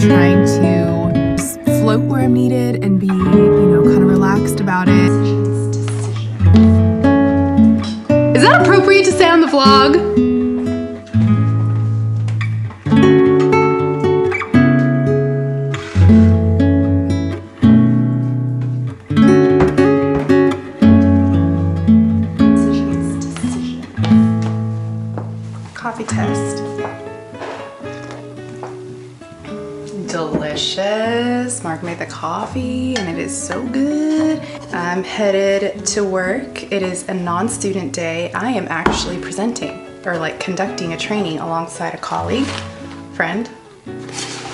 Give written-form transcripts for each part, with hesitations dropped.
trying to just float where I'm needed and be, kind of relaxed about it. Is that appropriate to say on the vlog? Coffee test. Delicious. Mark made the coffee and it is so good. I'm headed to work. It is a non-student day. I am actually presenting or like conducting a training alongside a colleague, friend,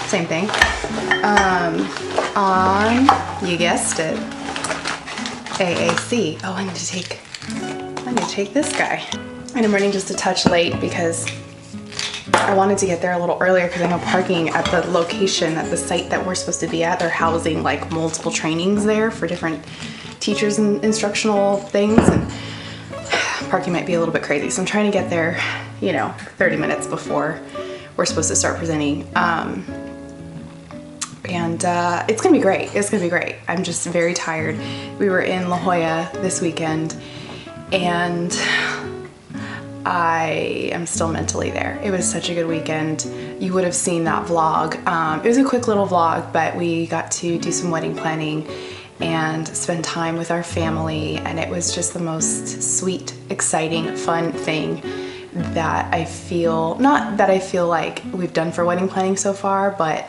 same thing, on, you guessed it, AAC. Oh, I need to take this guy. And I'm running just a touch late because I wanted to get there a little earlier because I know parking at the location, at the site that we're supposed to be at, they're housing like multiple trainings there for different teachers and instructional things, and parking might be a little bit crazy. So I'm trying to get there, 30 minutes before we're supposed to start presenting. And it's gonna be great. It's gonna be great. I'm just very tired. We were in La Jolla this weekend and I am still mentally there. It was such a good weekend. You would have seen that vlog. It was a quick little vlog, but we got to do some wedding planning and spend time with our family, and it was just the most sweet, exciting, fun thing that I feel, not that I feel like we've done for wedding planning so far, but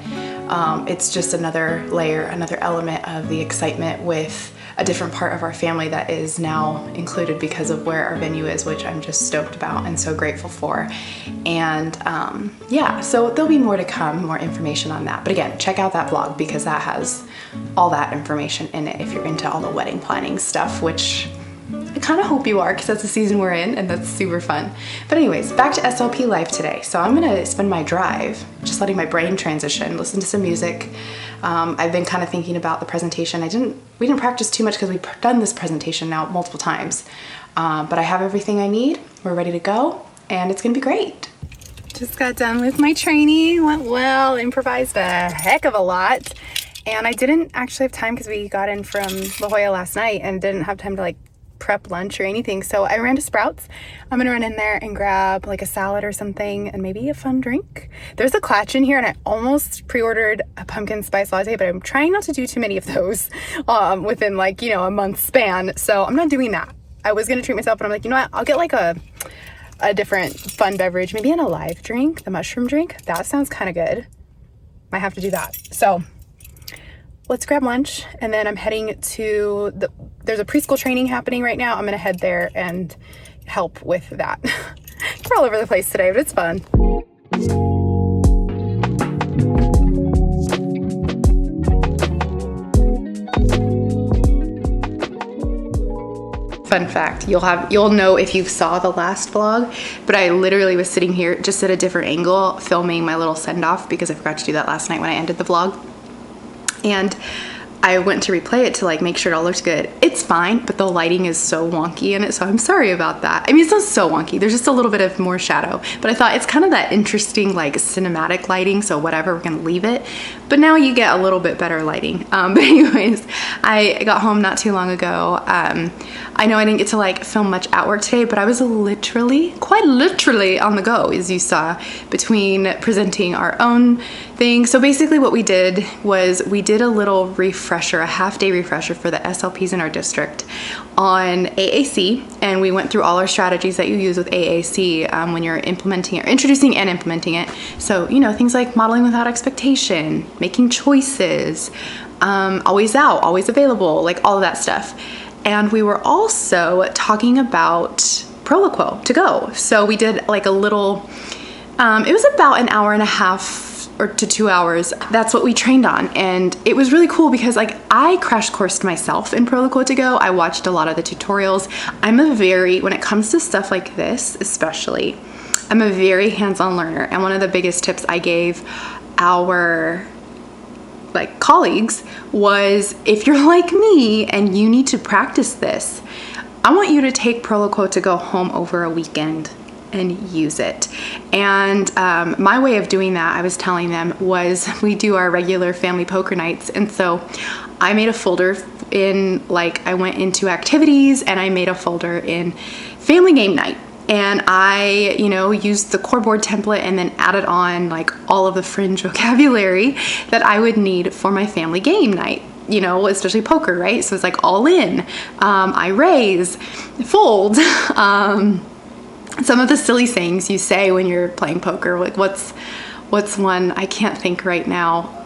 it's just another layer, another element of the excitement with a different part of our family that is now included because of where our venue is, which I'm just stoked about and so grateful for. And yeah, so there'll be more to come, more information on that. But again, check out that vlog because that has all that information in it if you're into all the wedding planning stuff, which I kind of hope you are because that's the season we're in and that's super fun. But anyways, back to SLP life today. So I'm gonna spend my drive just letting my brain transition, listen to some music. I've been kind of thinking about the presentation. We didn't practice too much because we've done this presentation now multiple times. But I have everything I need. We're ready to go and it's gonna be great. Just got done with my training, went well, improvised a heck of a lot. And I didn't actually have time because we got in from La Jolla last night and didn't have time to like prep lunch or anything. So I ran to Sprouts. I'm gonna run in there and grab like a salad or something and maybe a fun drink. There's a Clutch in here and I almost pre-ordered a pumpkin spice latte, but I'm trying not to do too many of those within like, a month span. So I'm not doing that. I was gonna treat myself, but I'm like, you know what? I'll get like a different fun beverage, maybe an alive drink, the mushroom drink. That sounds kind of good. Might have to do that. So let's grab lunch, and then I'm heading to there's a preschool training happening right now. I'm gonna head there and help with that. We're all over the place today, but it's fun. Fun fact, you'll know if you saw the last vlog, but I literally was sitting here just at a different angle filming my little send-off because I forgot to do that last night when I ended the vlog. And I went to replay it to like make sure it all looks good. It's fine, but the lighting is so wonky in it, so I'm sorry about that. I mean, it's not so wonky. There's just a little bit of more shadow, but I thought it's kind of that interesting like cinematic lighting, so whatever, we're gonna leave it. But now you get a little bit better lighting. But anyways, I got home not too long ago. I know I didn't get to like film much at work today, but I was quite literally on the go, as you saw, between presenting our own thing. So basically what we did was we did a little refresher, a half-day refresher for the SLPs in our district on AAC, and we went through all our strategies that you use with AAC when you're implementing it, or introducing and implementing it. So, things like modeling without expectation, making choices, always out, always available, like all of that stuff. And we were also talking about Proloquo to go. So we did like a little, it was about an hour and a half or to 2 hours. That's what we trained on. And it was really cool because like I crash coursed myself in Proloquo to go. I watched a lot of the tutorials. when it comes to stuff like this, especially, I'm a very hands-on learner. And one of the biggest tips I gave our colleagues was, if you're like me and you need to practice this, I want you to take Proloquo to go home over a weekend. and use it. And my way of doing that, I was telling them, was we do our regular family poker nights. And so I made a folder in, like, I went into activities and I made a folder in family game night. And I, used the core board template and then added on like all of the fringe vocabulary that I would need for my family game night, especially poker, right? So it's like all in, I raise, fold, some of the silly things you say when you're playing poker. Like what's one I can't think right now.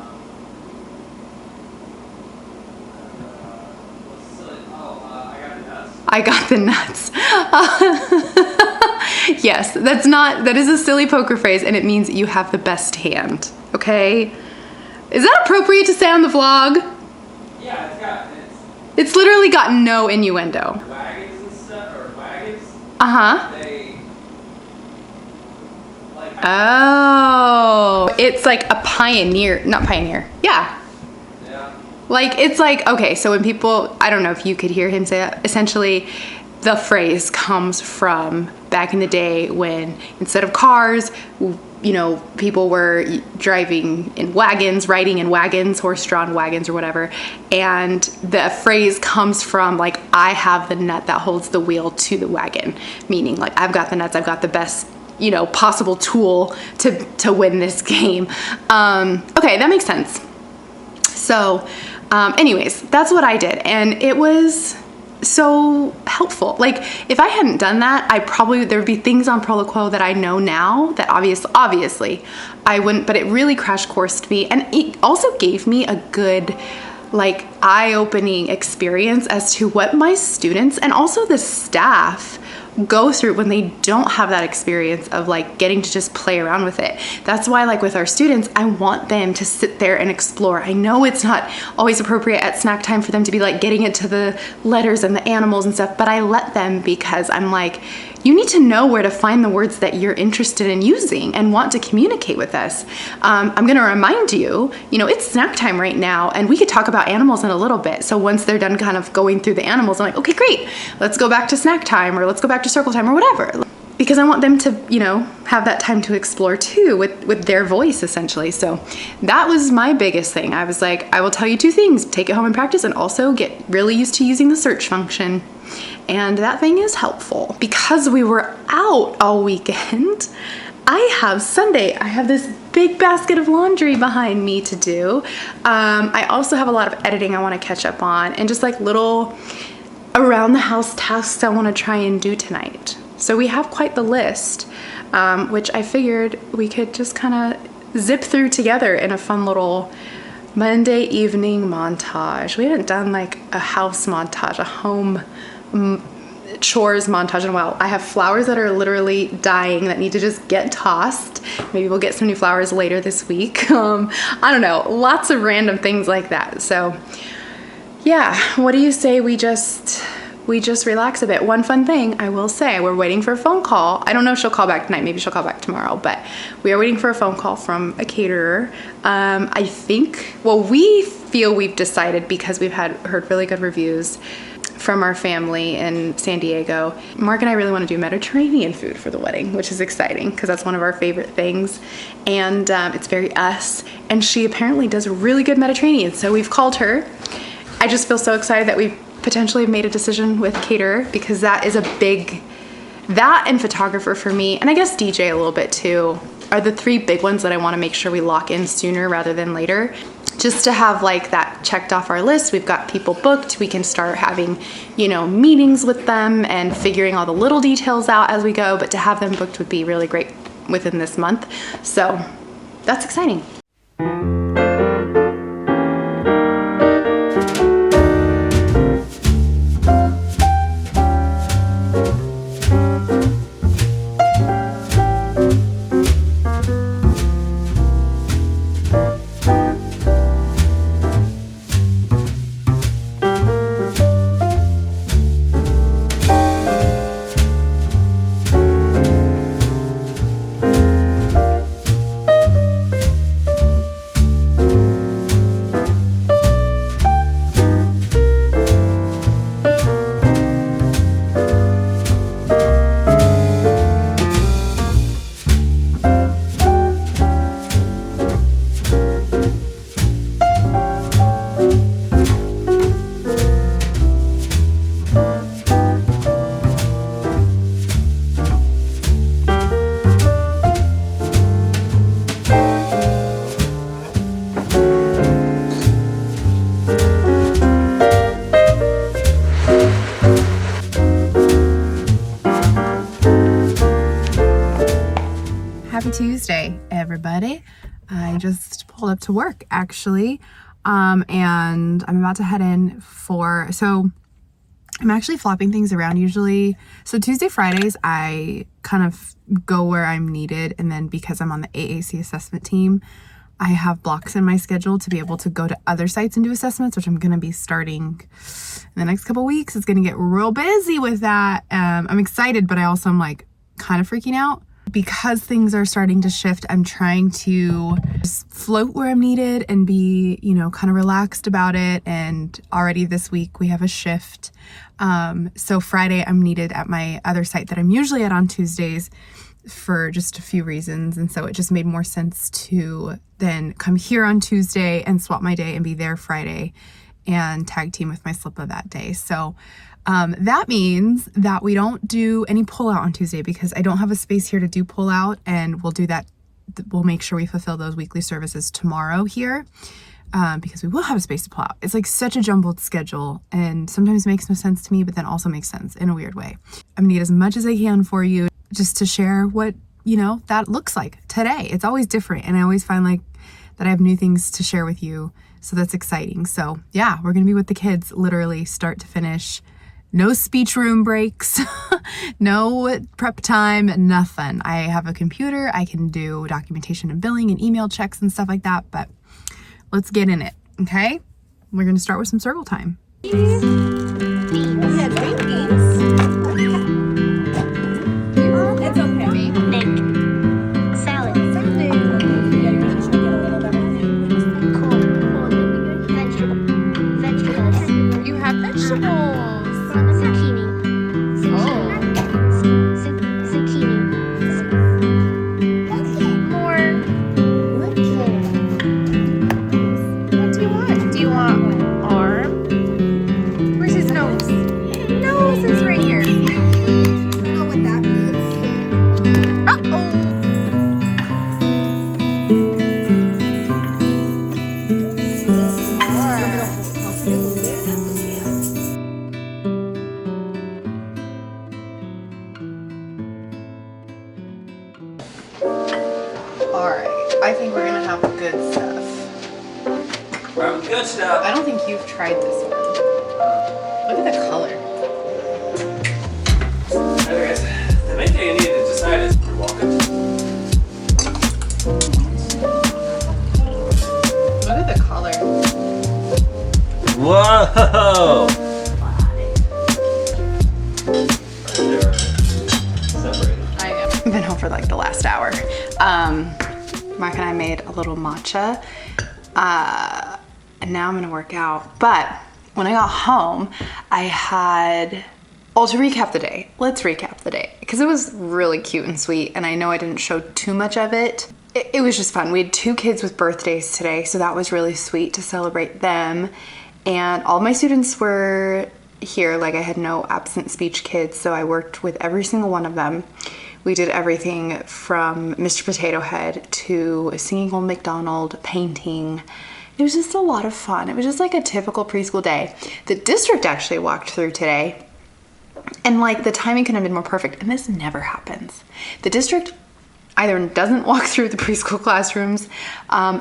I got the nuts. Yes, that is a silly poker phrase, and it means you have the best hand, okay? Is that appropriate to say on the vlog? Yeah, it's literally got no innuendo. Wagons and stuff, or wagons. Uh-huh. They, like, oh, it's like a pioneer, not pioneer. Yeah. Yeah. Like, it's like, okay, so when people, I don't know if you could hear him say that, essentially the phrase comes from back in the day when instead of cars, people were driving in wagons, riding in wagons, horse-drawn wagons or whatever. And the phrase comes from like, I have the nut that holds the wheel to the wagon, meaning like, I've got the nuts, I've got the best, possible tool to win this game. Okay, that makes sense. So, anyways, that's what I did. And it was so helpful. Like if I hadn't done that, there would be things on Proloquo that I know now that obviously I wouldn't, but it really crash coursed me. And it also gave me a good, like, eye-opening experience as to what my students and also the staff go through when they don't have that experience of like getting to just play around with it. That's why, like with our students, I want them to sit there and explore. I know it's not always appropriate at snack time for them to be like getting into the letters and the animals and stuff, but I let them because I'm like, you need to know where to find the words that you're interested in using and want to communicate with us. I'm gonna remind you, it's snack time right now, and we could talk about animals in a little bit. So once they're done kind of going through the animals, I'm like, okay, great, let's go back to snack time, or let's go back to circle time, or whatever. Because I want them to, have that time to explore too with their voice, essentially. So that was my biggest thing. I was like, I will tell you two things: take it home and practice, and also get really used to using the search function. And that thing is helpful. Because we were out all weekend, I have this big basket of laundry behind me to do. I also have a lot of editing I want to catch up on, and just like little around the house tasks I want to try and do tonight. So we have quite the list, which I figured we could just kind of zip through together in a fun little Monday evening montage. We haven't done like a house montage, a home chores montage in a while. I have flowers that are literally dying that need to just get tossed. Maybe we'll get some new flowers later this week. I don't know, lots of random things like that. So yeah, what do you say we just relax a bit? One fun thing I will say, we're waiting for a phone call. I don't know if she'll call back tonight, maybe she'll call back tomorrow, but we are waiting for a phone call from a caterer. I think, we feel we've decided, because we've heard really good reviews from our family in San Diego. Mark and I really want to do Mediterranean food for the wedding, which is exciting because that's one of our favorite things. And it's very us. And she apparently does really good Mediterranean. So we've called her. I just feel so excited that we potentially have made a decision with caterer, because that is that and photographer for me, and I guess DJ a little bit too, are the three big ones that I want to make sure we lock in sooner rather than later. Just to have like that checked off our list. We've got people booked. We can start having, meetings with them and figuring all the little details out as we go. But to have them booked would be really great within this month. So that's exciting. Tuesday, everybody. I just pulled up to work actually, and I'm about to head in so I'm actually flopping things around usually. So Tuesday, Fridays, I kind of go where I'm needed, and then because I'm on the AAC assessment team, I have blocks in my schedule to be able to go to other sites and do assessments, which I'm going to be starting in the next couple weeks. It's going to get real busy with that. I'm excited, but I also am like kind of freaking out. Because things are starting to shift, I'm trying to just float where I'm needed and be, kind of relaxed about it. And already this week we have a shift. So Friday I'm needed at my other site that I'm usually at on Tuesdays for just a few reasons. And so it just made more sense to then come here on Tuesday and swap my day and be there Friday and tag team with my SLPA that day. So that means that we don't do any pull out on Tuesday because I don't have a space here to do pull out, and we'll do that. We'll make sure we fulfill those weekly services tomorrow here because we will have a space to pull out. It's like such a jumbled schedule and sometimes makes no sense to me, but then also makes sense in a weird way. I'm gonna get as much as I can for you just to share what, that looks like today. It's always different, and I always find like that I have new things to share with you. So that's exciting. So yeah, we're gonna be with the kids literally start to finish. No speech room breaks, no prep time, nothing. I have a computer, I can do documentation and billing and email checks and stuff like that, but let's get in it, okay? We're gonna start with some circle time. I think we're gonna have good stuff. Good stuff. I don't think you've tried this one. Look at the color. Anyways, the main thing you need to decide is you're walking. Look at the color. Whoa! They're separated. I know. I've been home for like the last hour. Mark and I made a little matcha, and now I'm gonna work out. But when I got home, to recap the day, let's recap the day, because it was really cute and sweet, and I know I didn't show too much of it. It was just fun. We had 2 kids with birthdays today, so that was really sweet to celebrate them, and all my students were here. Like, I had no absent speech kids, so I worked with every single one of them. We did everything from Mr. Potato Head to singing Old MacDonald, painting. It was just a lot of fun. It was just like a typical preschool day. The district actually walked through today, and like the timing couldn't have been more perfect, and this never happens. The district either doesn't walk through the preschool classrooms,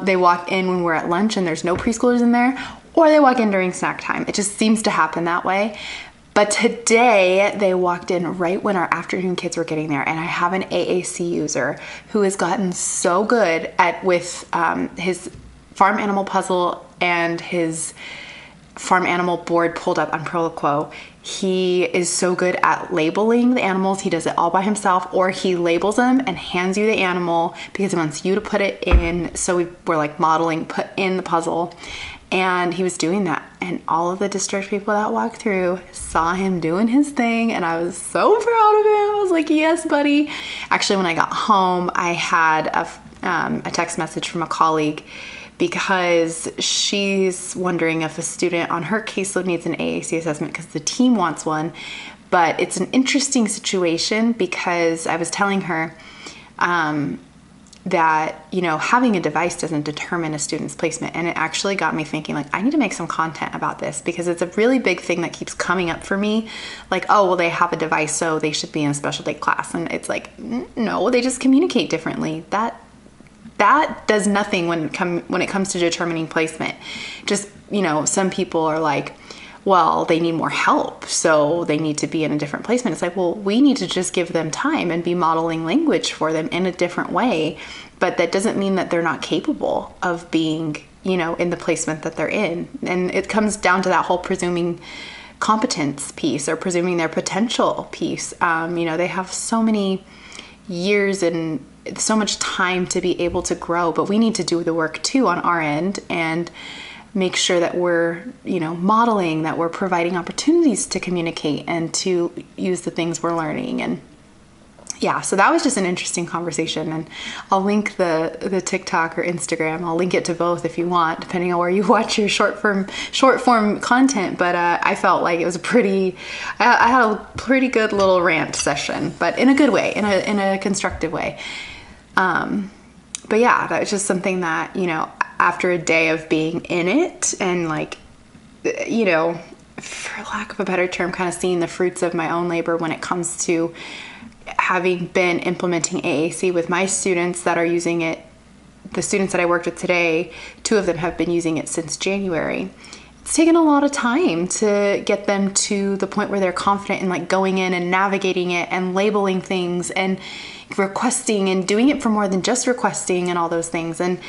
they walk in when we're at lunch and there's no preschoolers in there, or they walk in during snack time. It just seems to happen that way. But today they walked in right when our afternoon kids were getting there, and I have an AAC user who has gotten so good with his farm animal puzzle and his farm animal board pulled up on Proloquo. He is so good at labeling the animals. He does it all by himself, or he labels them and hands you the animal because he wants you to put it in. So we're like modeling, put in the puzzle. And he was doing that, and all of the district people that walked through saw him doing his thing, and I was so proud of him. I was like, yes, buddy. Actually, when I got home, I had a text message from a colleague because she's wondering if a student on her caseload needs an AAC assessment because the team wants one. But it's an interesting situation because I was telling her that, having a device doesn't determine a student's placement. And it actually got me thinking, like, I need to make some content about this because it's a really big thing that keeps coming up for me. Like, oh, well, they have a device, so they should be in a special day class. And it's like, no, they just communicate differently. That that does nothing when it comes to determining placement. Just, some people are like, well, they need more help, so they need to be in a different placement. It's like, well, we need to just give them time and be modeling language for them in a different way. But that doesn't mean that they're not capable of being, in the placement that they're in. And it comes down to that whole presuming competence piece or presuming their potential piece. They have so many years and so much time to be able to grow, but we need to do the work too on our end and make sure that we're, modeling, that we're providing opportunities to communicate and to use the things we're learning. And yeah, so that was just an interesting conversation, and I'll link the TikTok or Instagram. I'll link it to both if you want, depending on where you watch your short form content. But I felt like it was I had a pretty good little rant session, but in a good way, in a constructive way. But yeah, that was just something that, after a day of being in it and for lack of a better term, kind of seeing the fruits of my own labor when it comes to having been implementing AAC with my students that are using it. The students that I worked with today, 2 of them have been using it since January. It's taken a lot of time to get them to the point where they're confident in going in and navigating it and labeling things and requesting and doing it for more than just requesting and all those things. And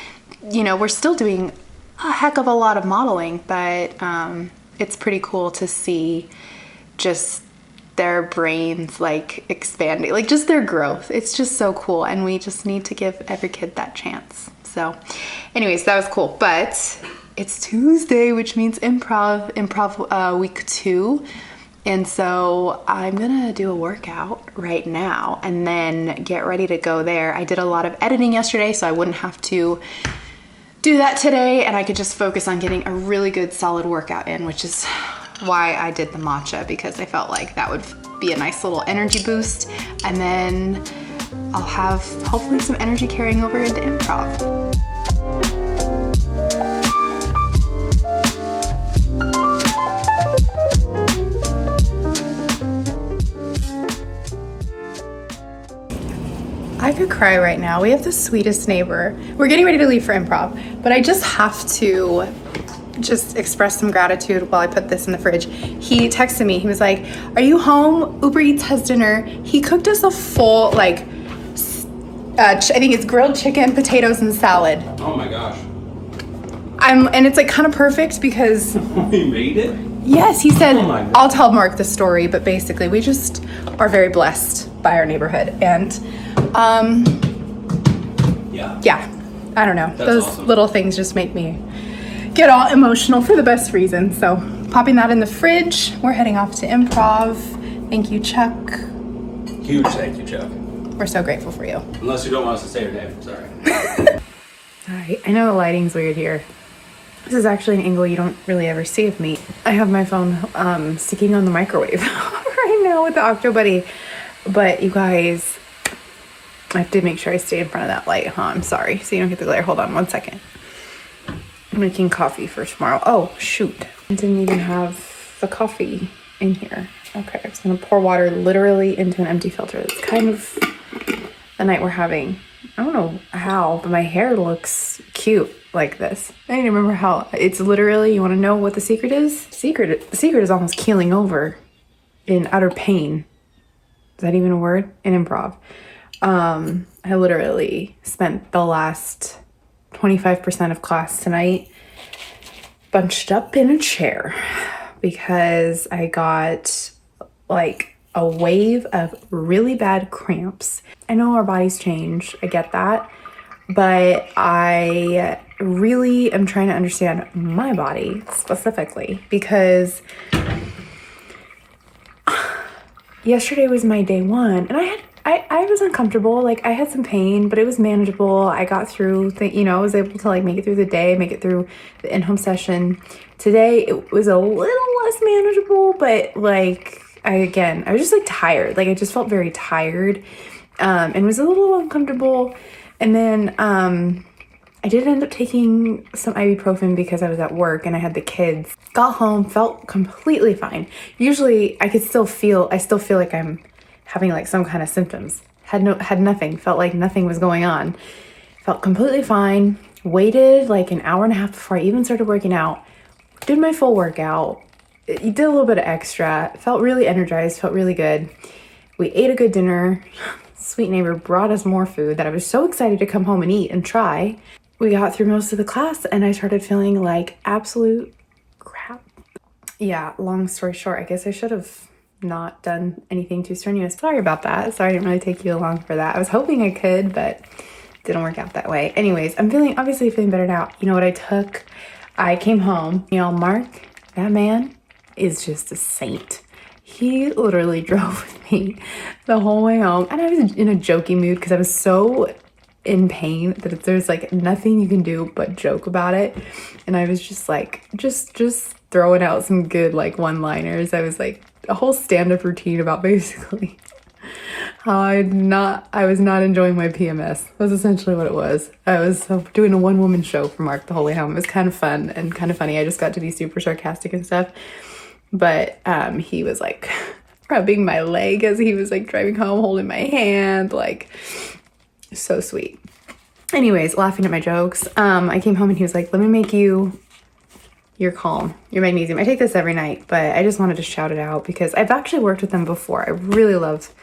we're still doing a heck of a lot of modeling, but it's pretty cool to see just their brains expanding, just their growth. It's just so cool, and we just need to give every kid that chance. So anyways, that was cool. But it's Tuesday, which means improv week 2. And so I'm gonna do a workout right now and then get ready to go there. I did a lot of editing yesterday, so I wouldn't have to do that today, and I could just focus on getting a really good solid workout in, which is why I did the matcha, because I felt like that would be a nice little energy boost, and then I'll have hopefully some energy carrying over into improv. I could cry right now. We have the sweetest neighbor. We're getting ready to leave for improv, but I just have to just express some gratitude while I put this in the fridge. He texted me. He was like, "Are you home? Uber Eats has dinner." He cooked us a full, I think it's grilled chicken, potatoes, and salad. Oh my gosh. And it's kind of perfect because He made it? Yes, he said, Oh my God. I'll tell Mark the story, but basically we just are very blessed by our neighborhood. And yeah, I don't know. That's Those awesome. little things just make me get all emotional for the best reason. So popping that in the fridge. We're heading off to improv. Thank you, Chuck. Huge thank you, Chuck. We're so grateful for you. Unless you don't want us to say your name. Sorry. All right, I know the lighting's weird here. This is actually an angle you don't really ever see of me. I have my phone sticking on the microwave right now with the Octo Buddy. But you guys, I have to make sure I stay in front of that light, huh? I'm sorry, so you don't get the glare. Hold on 1 second. I'm making coffee for tomorrow. Oh, shoot. I didn't even have the coffee in here. Okay, I was gonna pour water literally into an empty filter. That's kind of the night we're having. I don't know how, but my hair looks cute like this. I need to remember how. It's literally, you want to know what the secret is? The secret is almost keeling over in utter pain. Is that even a word? In improv. I literally spent the last 25% of class tonight bunched up in a chair because I got a wave of really bad cramps. I know our bodies change, I get that, but I really am trying to understand my body specifically because yesterday was my day 1 and I was uncomfortable. I had some pain, but it was manageable. I got through I was able to make it through the day, make it through the in-home session. Today it was a little less manageable, but I was just tired. I just felt very tired and was a little uncomfortable. And then I did end up taking some ibuprofen because I was at work and I had the kids. Got home, felt completely fine. Usually I still feel like I'm having some kind of symptoms. Had nothing, felt like nothing was going on. Felt completely fine. Waited like an hour and a half before I even started working out. Did my full workout. Did a little bit of extra. Felt really energized. Felt really good. We ate a good dinner. Sweet neighbor brought us more food that I was so excited to come home and eat and try. We got through most of the class and I started feeling like absolute crap. Yeah, long story short, I guess I should have not done anything too strenuous. Sorry about that. Sorry I didn't really take you along for that. I was hoping I could, but didn't work out that way. Anyways, I'm obviously feeling better now. You know what I took? I came home. You know, Mark, that man is just a saint. He literally drove with me the whole way home. And I was in a jokey mood because I was so in pain that there's like nothing you can do but joke about it. And I was just like, just throwing out some good like one-liners. I was like a whole stand-up routine about basically how I was not enjoying my PMS. That's essentially what it was. I was doing a one-woman show for Mark the whole way home. It was kind of fun and kind of funny. I just got to be super sarcastic and stuff. But he was like rubbing my leg as he was like driving home, holding my hand, like so sweet. Anyways, laughing at my jokes. I came home and he was like, let me make you your Calm, your magnesium. I take this every night, but I just wanted to shout it out because I've actually worked with them before. I really love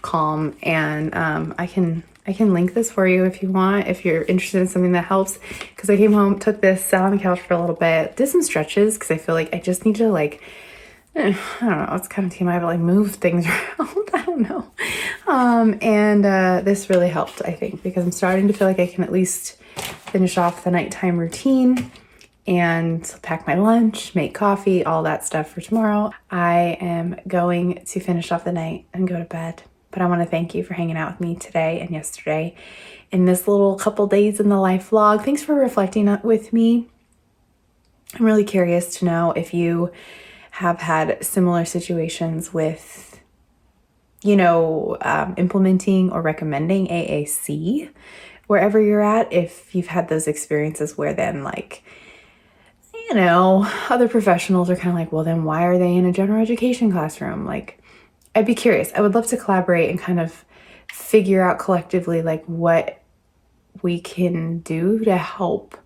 Calm, and I can link this for you if you want, if you're interested in something that helps. Because I came home, took this, sat on the couch for a little bit, did some stretches because I feel like I just need to like, I don't know, it's kind of TMI, but like move things around. I don't know. This really helped, I think, because I'm starting to feel like I can at least finish off the nighttime routine and pack my lunch, make coffee, all that stuff for tomorrow. I am going to finish off the night and go to bed. But I want to thank you for hanging out with me today and yesterday in this little couple days in the life vlog. Thanks for reflecting with me. I'm really curious to know if you have had similar situations with, you know, implementing or recommending AAC wherever you're at. If you've had those experiences where then like, you know, other professionals are kind of like, well, then why are they in a general education classroom? Like, I'd be curious. I would love to collaborate and kind of figure out collectively like what we can do to help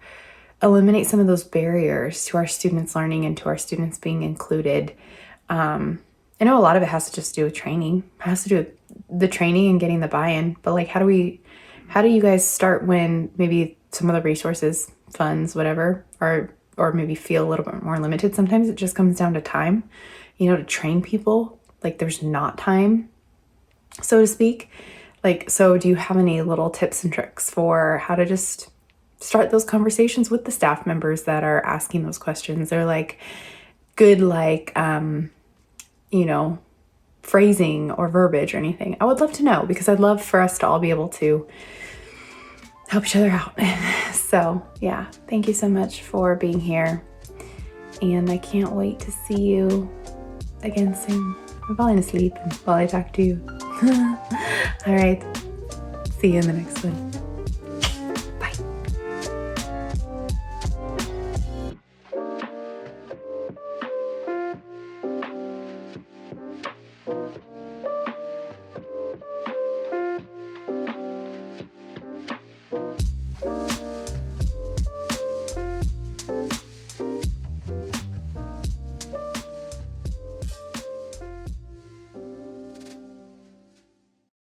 eliminate some of those barriers to our students learning and to our students being included. I know a lot of it has to just do with training. It has to do with the training and getting the buy-in. But like, how do you guys start when maybe some of the resources, funds, whatever, or maybe feel a little bit more limited? Sometimes it just comes down to time, you know, to train people. Like there's not time, so to speak. Like, so do you have any little tips and tricks for how to just start those conversations with the staff members that are asking those questions? They're like good, like, you know, phrasing or verbiage or anything. I would love to know because I'd love for us to all be able to help each other out. So yeah, thank you so much for being here. And I can't wait to see you again soon. I'm falling asleep while I talk to you. All right. See you in the next one. Bye.